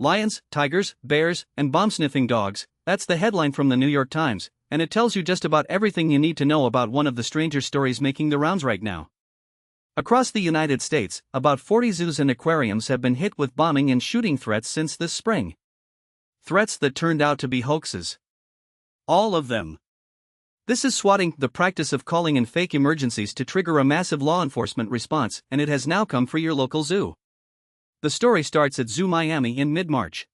lions, tigers, bears, and bomb-sniffing dogs. That's the headline from the New York Times, and it tells you just about everything you need to know about one of the stranger stories making the rounds right now. Across the United States, about 40 zoos and aquariums have been hit with bombing and shooting threats since this spring. Threats that turned out to be hoaxes. All of them. This is swatting, the practice of calling in fake emergencies to trigger a massive law enforcement response, and it has now come for your local zoo. The story starts at Zoo Miami in mid-March.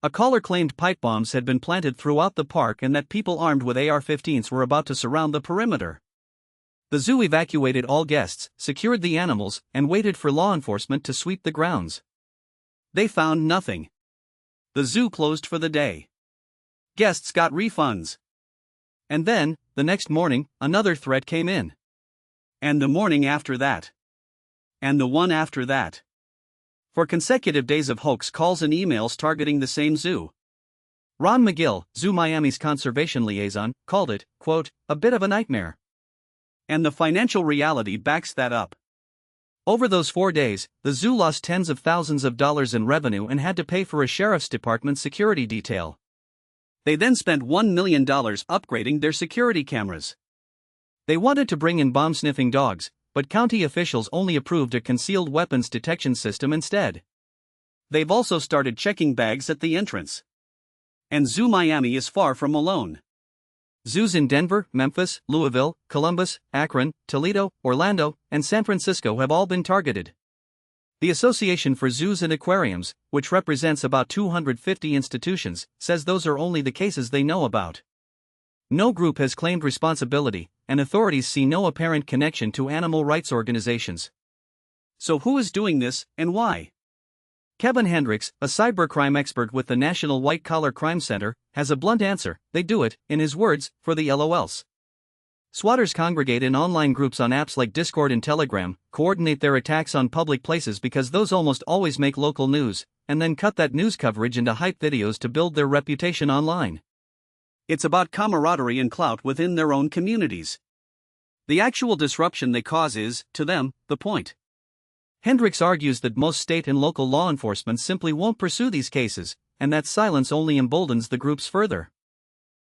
A caller claimed pipe bombs had been planted throughout the park and that people armed with AR-15s were about to surround the perimeter. The zoo evacuated all guests, secured the animals, and waited for law enforcement to sweep the grounds. They found nothing. The zoo closed for the day. Guests got refunds. And then, the next morning, another threat came in. And the morning after that. And the one after that. For consecutive days of hoax calls and emails targeting the same zoo. Ron McGill, Zoo Miami's conservation liaison, called it, quote, a bit of a nightmare. And the financial reality backs that up. Over those 4 days, the zoo lost tens of thousands of dollars in revenue and had to pay for a sheriff's department security detail. They then spent $1 million upgrading their security cameras. They wanted to bring in bomb-sniffing dogs, but county officials only approved a concealed weapons detection system instead. They've also started checking bags at the entrance. And Zoo Miami is far from alone. Zoos in Denver, Memphis, Louisville, Columbus, Akron, Toledo, Orlando, and San Francisco have all been targeted. The Association for Zoos and Aquariums, which represents about 250 institutions, says those are only the cases they know about. No group has claimed responsibility, and authorities see no apparent connection to animal rights organizations. So who is doing this, and why? Kevin Hendricks, a cybercrime expert with the National White Collar Crime Center, has a blunt answer: they do it, in his words, for the LOLs. Swatters congregate in online groups on apps like Discord and Telegram, coordinate their attacks on public places because those almost always make local news, and then cut that news coverage into hype videos to build their reputation online. It's about camaraderie and clout within their own communities. The actual disruption they cause is, to them, the point. Hendricks argues that most state and local law enforcement simply won't pursue these cases, and that silence only emboldens the groups further.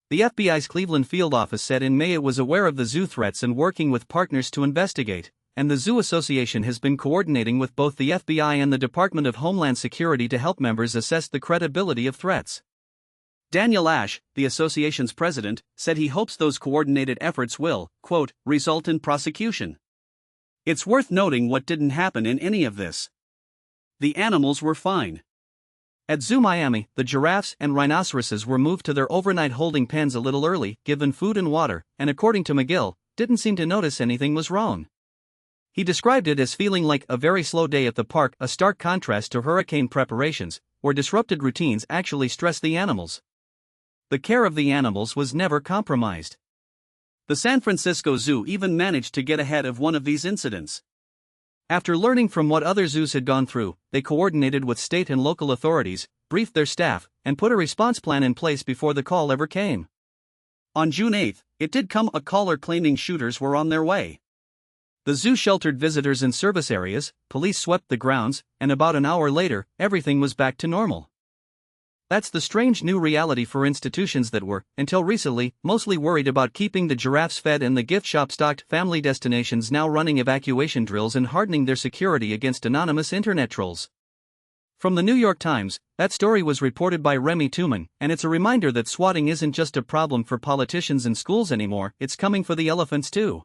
The FBI's Cleveland field office said in May it was aware of the zoo threats and working with partners to investigate, and the Zoo Association has been coordinating with both the FBI and the Department of Homeland Security to help members assess the credibility of threats. Daniel Ash, the association's president, said he hopes those coordinated efforts will, quote, result in prosecution. It's worth noting what didn't happen in any of this. The animals were fine. At Zoo Miami, the giraffes and rhinoceroses were moved to their overnight holding pens a little early, given food and water, and according to McGill, didn't seem to notice anything was wrong. He described it as feeling like a very slow day at the park, a stark contrast to hurricane preparations, where disrupted routines actually stress the animals. The care of the animals was never compromised. The San Francisco Zoo even managed to get ahead of one of these incidents. After learning from what other zoos had gone through, they coordinated with state and local authorities, briefed their staff, and put a response plan in place before the call ever came. On June 8, it did come a caller claiming shooters were on their way. The zoo sheltered visitors in service areas, police swept the grounds, and about an hour later, everything was back to normal. That's the strange new reality for institutions that were, until recently, mostly worried about keeping the giraffes fed and the gift shop stocked. Family destinations now running evacuation drills and hardening their security against anonymous internet trolls. From the New York Times, that story was reported by Remy Tuman, and it's a reminder that swatting isn't just a problem for politicians and schools anymore, it's coming for the elephants too.